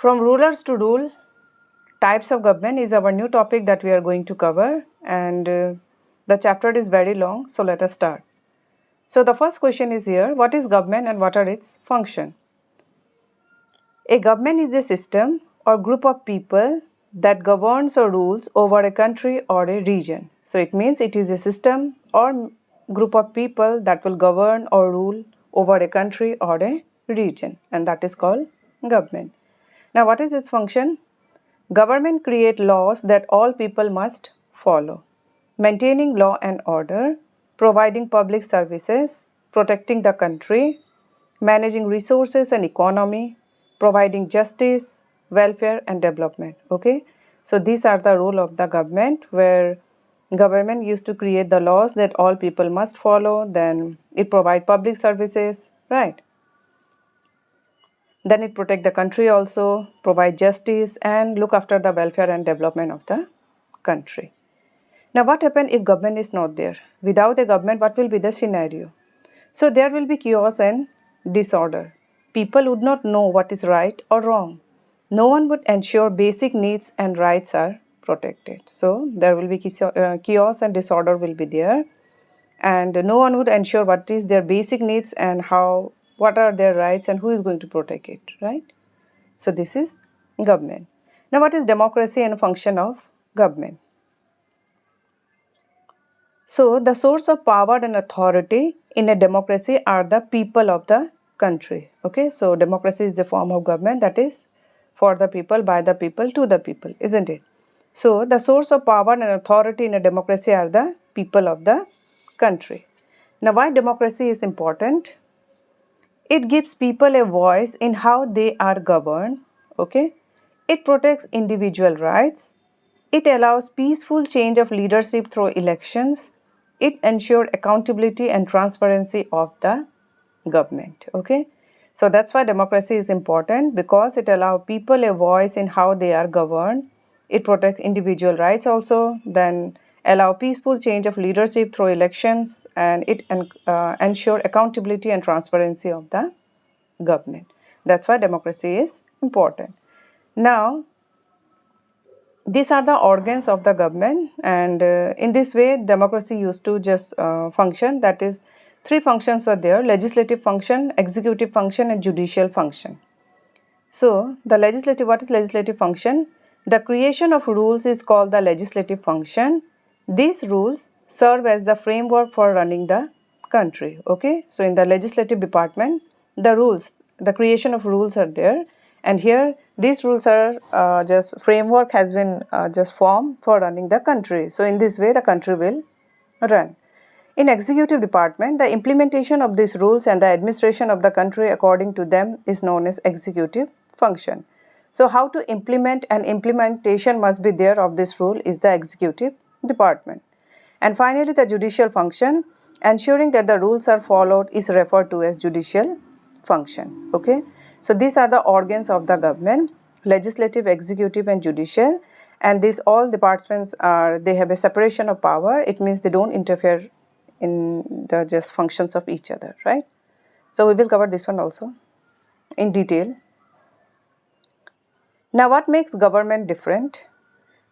From rulers to rule, types of government is our new topic that we are going to cover, and the chapter is very long, so let us start. So the first question is here, what is government and what are its functions? A government is a system or group of people that governs or rules over a country or a region. So it means it is a system or group of people that will govern or rule over a country or a region, and that is called government. Now what is its function? Government create laws that all people must follow, maintaining law and order, providing public services, protecting the country, managing resources and economy, providing justice, welfare and development. Okay, so these are the role of the government, where government used to create the laws that all people must follow, then it provide public services, right? Then it protect the country also, provide justice and look after the welfare and development of the country. Now what happens if government is not there? Without a government, what will be the scenario? So there will be chaos and disorder. People would not know what is right or wrong. No one would ensure basic needs and rights are protected. So there will be chaos and disorder will be there, and no one would ensure what is their basic needs and what are their rights and who is going to protect it, right? So this is government. Now what is democracy and function of government? So the source of power and authority in a democracy are the people of the country. Okay, so democracy is the form of government that is for the people, by the people, to the people, isn't it? So the source of power and authority in a democracy are the people of the country. Now why democracy is important? It gives people a voice in how they are governed. Okay, it protects individual rights. It allows peaceful change of leadership through elections. It ensures accountability and transparency of the government. Okay, so that's why democracy is important, because it allows people a voice in how they are governed. It protects individual rights also, then allow peaceful change of leadership through elections, and it ensure accountability and transparency of the government. That's why democracy is important. Now these are the organs of the government, and in this way democracy used to just function. That is, three functions are there: legislative function, executive function and judicial function. So the legislative, what is legislative function? The creation of rules is called the legislative function. These rules serve as the framework for running the country. Okay, so in the legislative department, the rules, the creation of rules are there, and here these rules are just framework has been just formed for running the country. So in this way the country will run. In executive department, the implementation of these rules and the administration of the country according to them is known as executive function. So how to implement, and implementation must be there of this rule is the executive department. And finally the judicial function, ensuring that the rules are followed, is referred to as judicial function. Okay, so these are the organs of the government: legislative, executive and judicial. And these all departments are, they have a separation of power. It means they don't interfere in the just functions of each other, right? So we will cover this one also in detail. Now what makes government different?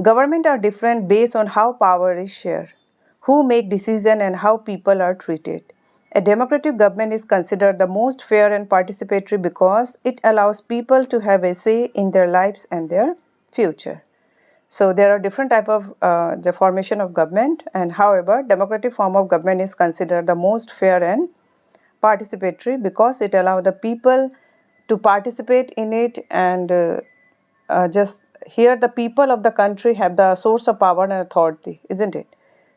Government are different based on how power is shared, who make decision and how people are treated. A democratic government is considered the most fair and participatory because it allows people to have a say in their lives and their future. So there are different type of the formation of government, and however democratic form of government is considered the most fair and participatory because it allows the people to participate in it, and just here the people of the country have the source of power and authority, isn't it?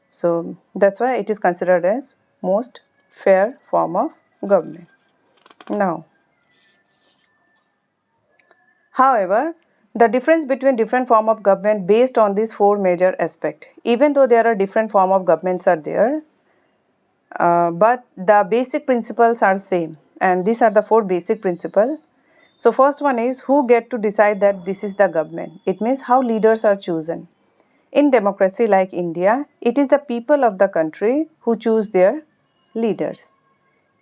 So that's why it is considered as most fair form of government. Now, however, the difference between different form of government based on these four major aspects. Even though there are different form of governments are there, but the basic principles are same, and these are the four basic principles. So first one is who get to decide that this is the government. It means how leaders are chosen. In democracy like India, it is the people of the country who choose their leaders.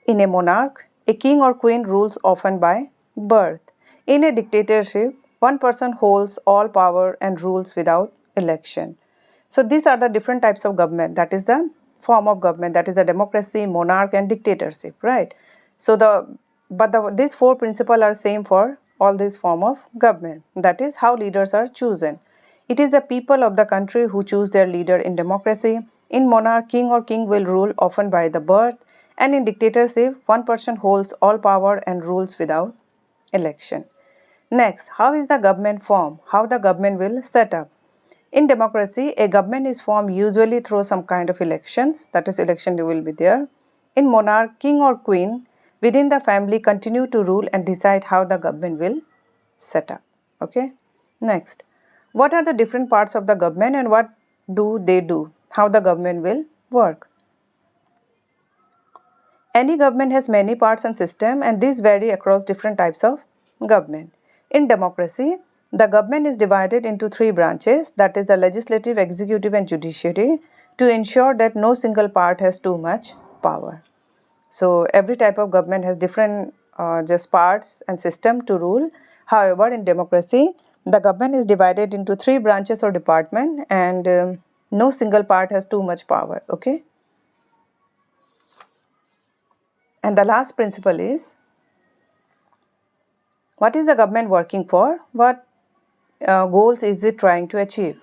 In a monarch, a king or queen rules often by birth. In a dictatorship, One person holds all power and rules without election. So these are the different types of government. That is the form of government. That is the democracy, monarch, and dictatorship, right? So these four principles are same for all these form of government. That is how leaders are chosen. It is the people of the country who choose their leader in democracy. In monarch, king or king will rule often by the birth, and in dictatorship, one person holds all power and rules without election. Next, how is the government formed? How the government will set up? In democracy, a government is formed usually through some kind of elections, that is election will be there. In monarch, king or queen within the family continue to rule and decide how the government will set up. Okay. Next, what are the different parts of the government and what do they do? How the government will work? Any government has many parts and system, and these vary across different types of government. In democracy, the government is divided into three branches, that is the legislative, executive and judiciary, to ensure that no single part has too much power. So every type of government has different just parts and system to rule. However, in democracy, the government is divided into three branches or department, and no single part has too much power. Okay. And the last principle is, what is the government working for? What goals is it trying to achieve?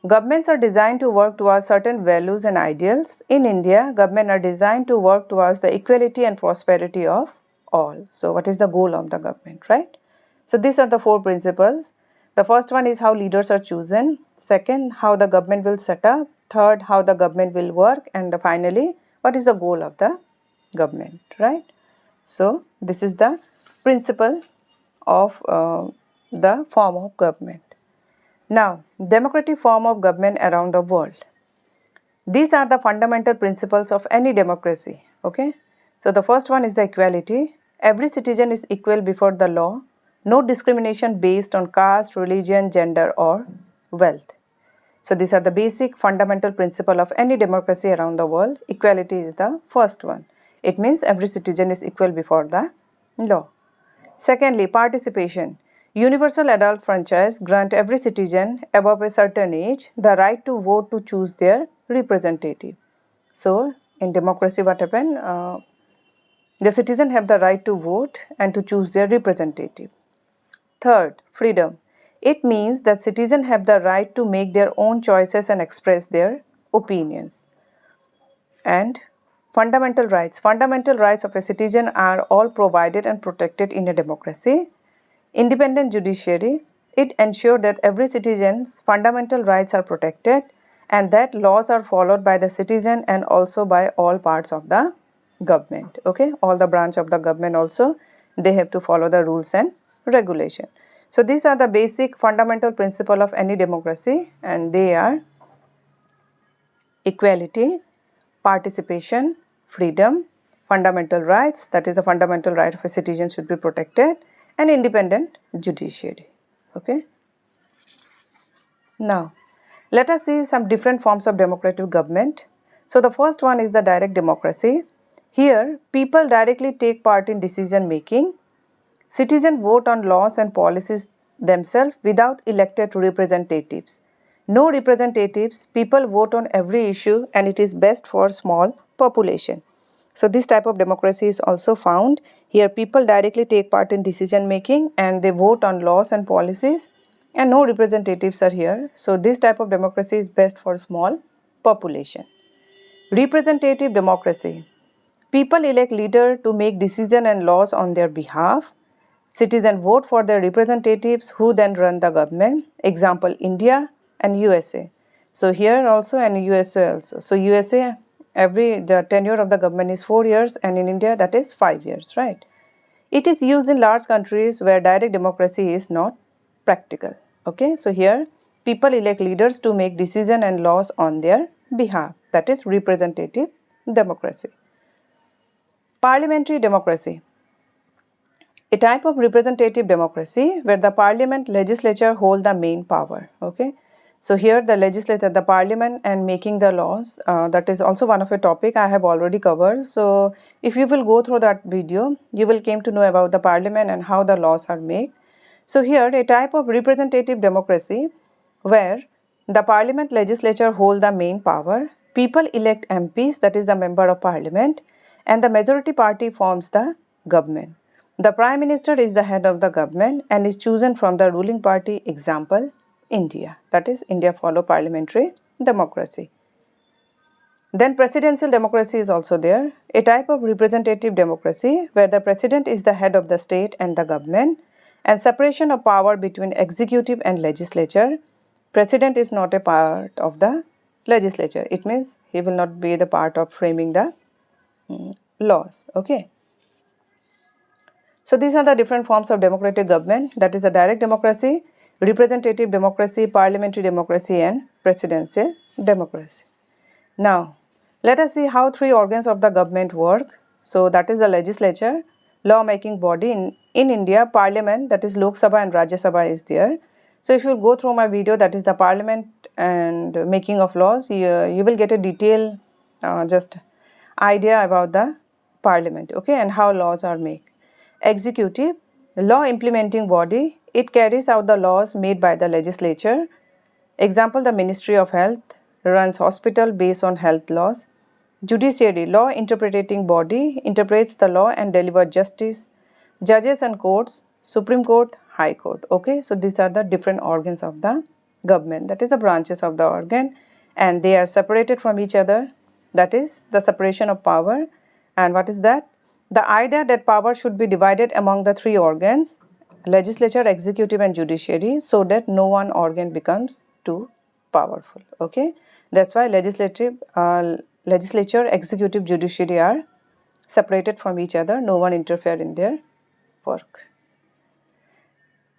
Governments are designed to work towards certain values and ideals. In India, governments are designed to work towards the equality and prosperity of all. So what is the goal of the government, right? So these are the four principles. The first one is how leaders are chosen. Second, how the government will set up. Third, how the government will work. And finally, what is the goal of the government, right? So this is the principle of the form of government. Now, democratic form of government around the world. These are the fundamental principles of any democracy. Okay. So the first one is the equality. Every citizen is equal before the law. No discrimination based on caste, religion, gender or wealth. So these are the basic fundamental principle of any democracy around the world. Equality is the first one. It means every citizen is equal before the law. Secondly, participation. Universal adult franchise grant every citizen above a certain age the right to vote to choose their representative. So, in democracy what happened? The citizen have the right to vote and to choose their representative. Third, freedom. It means that citizens have the right to make their own choices and express their opinions. And fundamental rights. Fundamental rights of a citizen are all provided and protected in a democracy. Independent judiciary. It ensures that every citizen's fundamental rights are protected and that laws are followed by the citizen and also by all parts of the government. Okay, all the branch of the government also, they have to follow the rules and regulation. So these are the basic fundamental principle of any democracy, and they are equality, participation, freedom, fundamental rights, that is the fundamental right of a citizen should be protected, and independent judiciary. Okay. Now, let us see some different forms of democratic government. So the first one is the direct democracy. Here, people directly take part in decision making. Citizens vote on laws and policies themselves without elected representatives. No representatives, people vote on every issue and it is best for small population. So this type of democracy is also found. Here people directly take part in decision making and they vote on laws and policies and no representatives are here. So this type of democracy is best for small population. Representative democracy. People elect leaders to make decisions and laws on their behalf. Citizens vote for their representatives who then run the government. Example, India and USA. So here also and USA also. So USA, the tenure of the government is 4 years and in India that is 5 years, right? It is used in large countries where direct democracy is not practical. Okay, so here people elect leaders to make decisions and laws on their behalf. That is representative democracy. Parliamentary democracy. A type of representative democracy where the parliament legislature hold the main power. Okay, so here the legislature, the parliament and making the laws, that is also one of a topic I have already covered. So if you will go through that video, you will came to know about the parliament and how the laws are made. So here a type of representative democracy where the parliament legislature hold the main power, people elect MPs, that is the member of parliament, and the majority party forms the government. The prime minister is the head of the government and is chosen from the ruling party, example India, that is India follow parliamentary democracy. Then presidential democracy is also there, a type of representative democracy where the president is the head of the state and the government and separation of power between executive and legislature. President is not a part of the legislature. It means he will not be the part of framing the laws. Okay. So these are the different forms of democratic government, that is a direct democracy, representative democracy, parliamentary democracy and presidential democracy. Now, let us see how three organs of the government work. So that is the legislature, law-making body in India, parliament, that is Lok Sabha and Rajya Sabha is there. So if you go through my video, that is the parliament and making of laws, you will get a detailed just idea about the parliament, okay, and how laws are made. Executive, law implementing body, it carries out the laws made by the legislature. Example, the Ministry of Health runs hospital based on health laws. Judiciary, law interpreting body, interprets the law and delivers justice. Judges and courts, Supreme Court, High Court. Okay, so these are the different organs of the government, that is the branches of the organ, and they are separated from each other, that is the separation of power. And what is that? The idea that power should be divided among the three organs, legislature, executive and judiciary, so that no one organ becomes too powerful. Okay, that's why legislature, executive, judiciary are separated from each other. No one interfere in their work.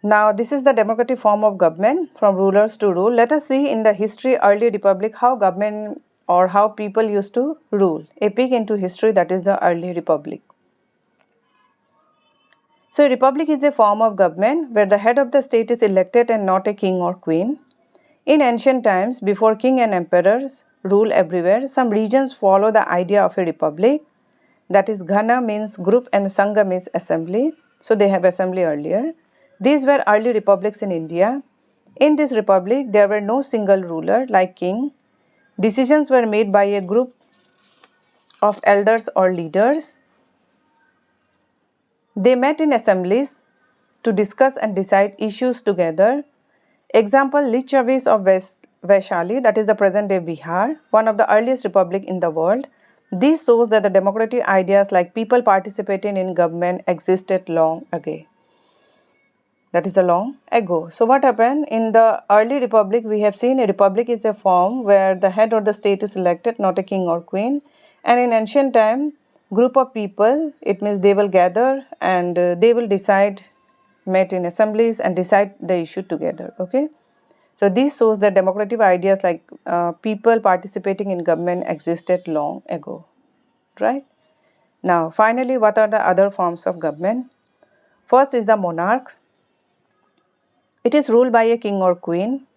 Now this is the democratic form of government, from rulers to rule. Let us see in the history early republic how government or how people used to rule. A peek into history, that is the early republic. So a republic is a form of government where the head of the state is elected and not a king or queen. In ancient times, before king and emperors rule everywhere, some regions follow the idea of a republic. That is, Ghana means group and Sangha means assembly. So they have assembly earlier. These were early republics in India. In this republic, there were no single ruler like king. Decisions were made by a group of elders or leaders. They met in assemblies to discuss and decide issues together. Example, Lichavis of Vaishali, that is the present day Bihar, one of the earliest republic in the world. This shows that the democratic ideas like people participating in government existed long ago. That is a long ago. So what happened in the early republic? We have seen a republic is a form where the head of the state is elected, not a king or queen. And in ancient time, group of people, it means they will gather and they will decide, met in assemblies and decide the issue together. Okay. So this shows that democratic ideas like people participating in government existed long ago, right? Now, finally, what are the other forms of government? First is the monarch. It is ruled by a king or queen.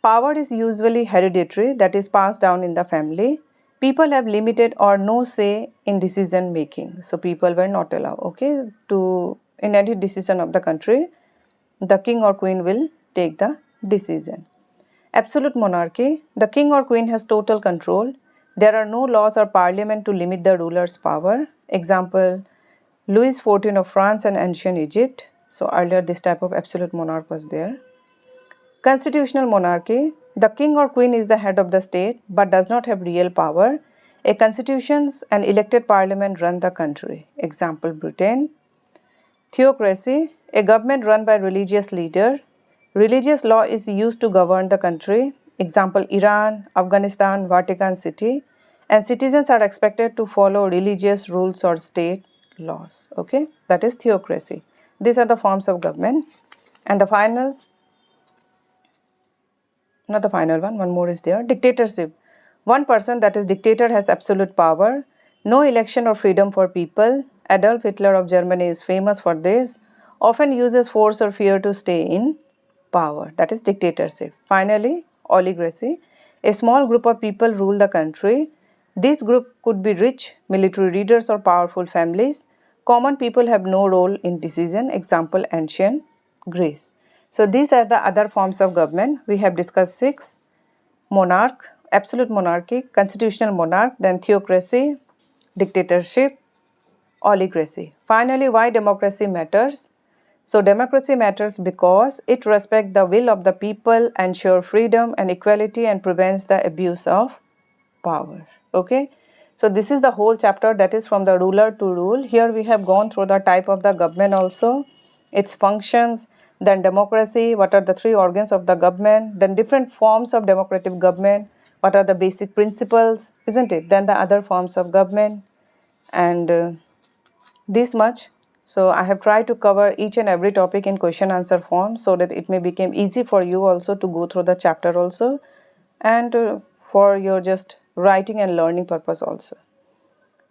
Power is usually hereditary, that is passed down in the family. People have limited or no say in decision making. So people were not allowed, okay, to in any decision of the country, the king or queen will take the decision. Absolute monarchy, the king or queen has total control. There are no laws or parliament to limit the ruler's power. Example, Louis XIV of France and ancient Egypt. So earlier this type of absolute monarch was there. Constitutional monarchy, the king or queen is the head of the state but does not have real power. A constitution and elected parliament run the country. Example, Britain. Theocracy, a government run by religious leader. Religious law is used to govern the country. Example, Iran, Afghanistan, Vatican City. And citizens are expected to follow religious rules or state laws. Okay, that is theocracy. These are the forms of government. And the final, not the final one more is there, dictatorship. One person, that is dictator, has absolute power. No election or freedom for people. Adolf Hitler of Germany is famous for this. Often uses force or fear to stay in power, that is dictatorship. Finally, oligarchy. A small group of people rule the country. This group could be rich, military leaders or powerful families. Common people have no role in decision. Example, ancient Greece. So these are the other forms of government. We have discussed 6: monarch, absolute monarchy, constitutional monarch, then theocracy, dictatorship, oligarchy. Finally, why democracy matters? So democracy matters because it respects the will of the people, ensures freedom and equality, and prevents the abuse of power. Okay, so this is the whole chapter, that is from the ruler to rule. Here we have gone through the type of the government also, its functions, then democracy, what are the three organs of the government, then different forms of democratic government, what are the basic principles, isn't it? Then the other forms of government, and this much. So I have tried to cover each and every topic in question answer form so that it may become easy for you also to go through the chapter also, and for your just writing and learning purpose also.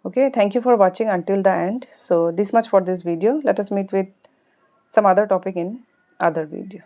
Okay, thank you for watching until the end. So this much for this video. Let us meet with some other topic in other video.